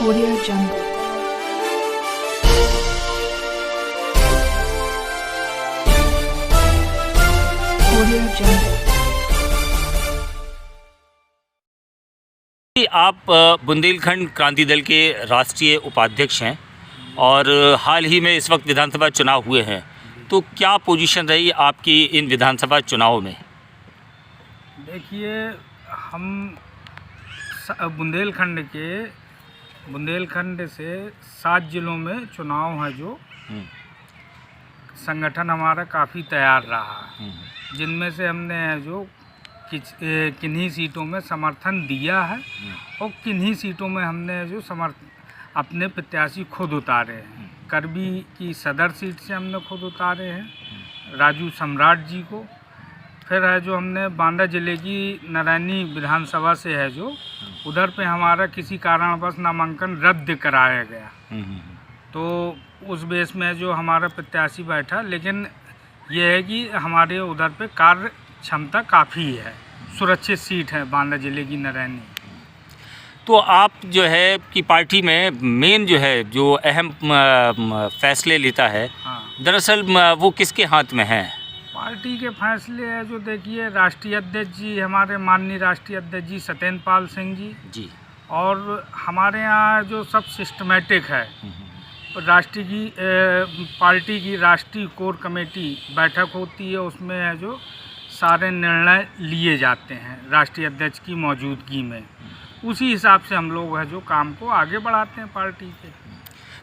Audio Jungle. Audio Jungle. आप बुंदेलखंड क्रांति दल के राष्ट्रीय उपाध्यक्ष हैं और हाल ही में इस वक्त विधानसभा चुनाव हुए हैं, तो क्या पोजीशन रही आपकी इन विधानसभा चुनावों में? देखिए, हम बुंदेलखंड से 7 ज़िलों में चुनाव है जो संगठन हमारा काफ़ी तैयार रहा, जिनमें से हमने जो किन्हीं सीटों में समर्थन दिया है और किन्हीं सीटों में हमने जो अपने प्रत्याशी खुद उतारे हैं। करबी की सदर सीट से हमने खुद उतारे हैं राजू सम्राट जी को। फिर है जो हमने बांदा ज़िले की नारायणी विधानसभा से है जो उधर पे हमारा किसी कारणवश नामांकन रद्द कराया गया, तो उस बेस में जो हमारा प्रत्याशी बैठा। लेकिन ये है कि हमारे उधर पे कार्य क्षमता काफ़ी है, सुरक्षित सीट है बांदा ज़िले की नारायणी। तो आप जो है कि पार्टी में मेन जो है जो अहम फैसले लेता है, हाँ, दरअसल वो किसके हाथ में है? पार्टी के फैसले है जो देखिए राष्ट्रीय अध्यक्ष जी, हमारे माननीय राष्ट्रीय अध्यक्ष जी सत्येंद्र पाल सिंह जी, और हमारे यहाँ जो सब सिस्टमेटिक है। राष्ट्रीय की पार्टी की राष्ट्रीय कोर कमेटी बैठक होती है, उसमें है जो सारे निर्णय लिए जाते हैं राष्ट्रीय अध्यक्ष की मौजूदगी में। उसी हिसाब से हम लोग है जो काम को आगे बढ़ाते हैं पार्टी के।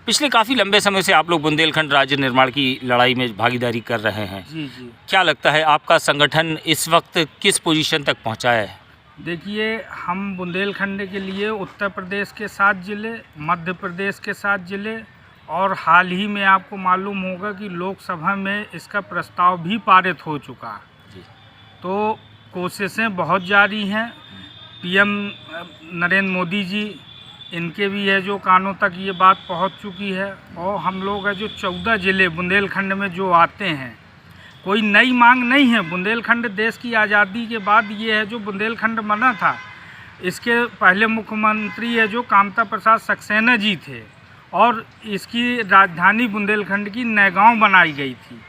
पिछले काफ़ी लंबे समय से आप लोग बुंदेलखंड राज्य निर्माण की लड़ाई में भागीदारी कर रहे हैं। जी। क्या लगता है आपका संगठन इस वक्त किस पोजीशन तक पहुंचा है? देखिए, हम बुंदेलखंड के लिए उत्तर प्रदेश के 7 ज़िले, मध्य प्रदेश के 7 ज़िले और हाल ही में आपको मालूम होगा कि लोकसभा में इसका प्रस्ताव भी पारित हो चुका। तो कोशिशें बहुत जारी हैं। पीएम नरेंद्र मोदी जी, इनके भी है जो कानों तक ये बात पहुंच चुकी है। और हम लोग है जो 14 ज़िले बुंदेलखंड में जो आते हैं, कोई नई मांग नहीं है। बुंदेलखंड देश की आज़ादी के बाद ये है जो बुंदेलखंड बना था। इसके पहले मुख्यमंत्री है जो कामता प्रसाद सक्सेना जी थे और इसकी राजधानी बुंदेलखंड की नैगांव बनाई गई थी।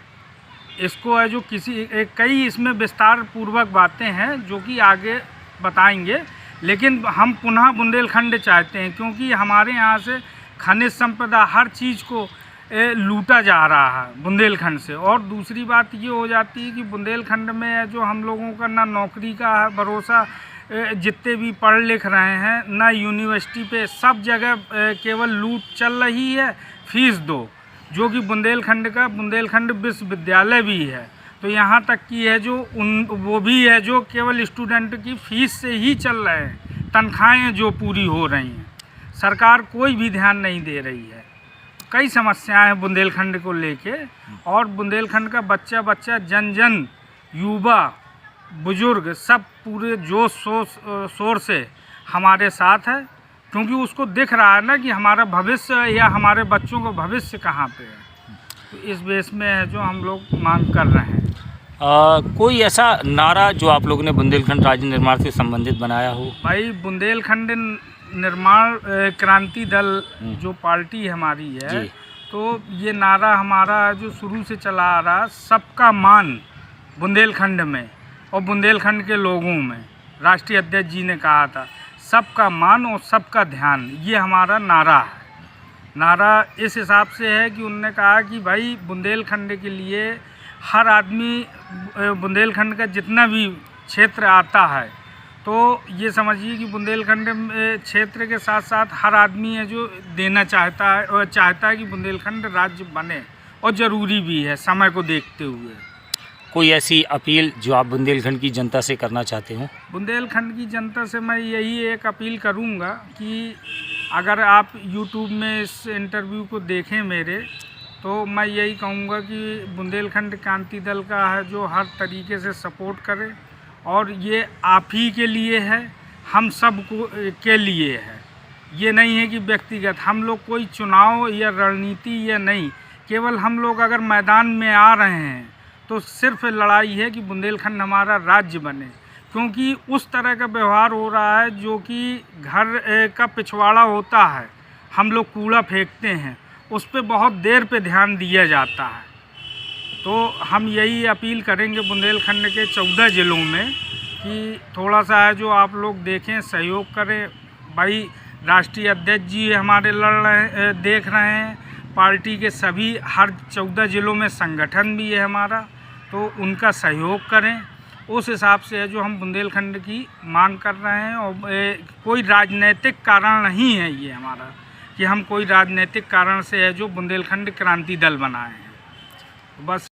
इसको है जो कई इसमें विस्तार पूर्वक बातें हैं जो कि आगे बताएंगे, लेकिन हम पुनः बुंदेलखंड चाहते हैं क्योंकि हमारे यहाँ से खनिज संपदा हर चीज़ को लूटा जा रहा है बुंदेलखंड से। और दूसरी बात ये हो जाती है कि बुंदेलखंड में है जो हम लोगों का ना नौकरी का है भरोसा, जितने भी पढ़ लिख रहे हैं ना यूनिवर्सिटी पे, सब जगह केवल लूट चल रही है। फीस दो, जो कि बुंदेलखंड विश्वविद्यालय भी है, तो यहाँ तक कि है जो वो भी है जो केवल स्टूडेंट की फ़ीस से ही चल रहे हैं। तनख्वाहें जो पूरी हो रही हैं, सरकार कोई भी ध्यान नहीं दे रही है। कई समस्याएं हैं बुंदेलखंड को लेके, और बुंदेलखंड का बच्चा जन युवा बुजुर्ग सब पूरे जोश शोर से हमारे साथ है, क्योंकि उसको दिख रहा है ना कि हमारा भविष्य या हमारे बच्चों का भविष्य कहाँ पे है। तो इस बेस में है जो हम लोग मांग कर रहे हैं। कोई ऐसा नारा जो आप लोगों ने बुंदेलखंड राज्य निर्माण से संबंधित बनाया हो? भाई, बुंदेलखंड निर्माण क्रांति दल जो पार्टी हमारी है, तो ये नारा हमारा जो शुरू से चला आ रहा, सबका मान बुंदेलखंड में और बुंदेलखंड के लोगों में। राष्ट्रीय अध्यक्ष जी ने कहा था सबका मान और सबका ध्यान, ये हमारा नारा है। नारा इस हिसाब से है कि उन्होंने कहा कि भाई बुंदेलखंड के लिए हर आदमी, बुंदेलखंड का जितना भी क्षेत्र आता है, तो ये समझिए कि बुंदेलखंड क्षेत्र के साथ साथ हर आदमी है जो देना चाहता है और चाहता है कि बुंदेलखंड राज्य बने, और ज़रूरी भी है समय को देखते हुए। कोई ऐसी अपील जो आप बुंदेलखंड की जनता से करना चाहते हो? बुंदेलखंड की जनता से मैं यही एक अपील करूंगा कि अगर आप YouTube में इस इंटरव्यू को देखें मेरे, तो मैं यही कहूंगा कि बुंदेलखंड क्रांति दल का है जो हर तरीके से सपोर्ट करे, और ये आप ही के लिए है, हम सब को के लिए है। ये नहीं है कि व्यक्तिगत हम लोग कोई चुनाव या रणनीति या नहीं, केवल हम लोग अगर मैदान में आ रहे हैं तो सिर्फ लड़ाई है कि बुंदेलखंड हमारा राज्य बने। क्योंकि उस तरह का व्यवहार हो रहा है जो कि घर का पिछवाड़ा होता है, हम लोग कूड़ा फेंकते हैं, उस पे बहुत देर पे ध्यान दिया जाता है। तो हम यही अपील करेंगे बुंदेलखंड के 14 ज़िलों में कि थोड़ा सा है जो आप लोग देखें, सहयोग करें। भाई राष्ट्रीय अध्यक्ष जी हमारे देख रहे हैं, पार्टी के सभी हर 14 ज़िलों में संगठन भी है हमारा, तो उनका सहयोग करें। उस हिसाब से है जो हम बुंदेलखंड की मांग कर रहे हैं। और कोई राजनीतिक कारण नहीं है ये हमारा कि हम कोई राजनीतिक कारण से है जो बुंदेलखंड क्रांति दल बनाए हैं, बस।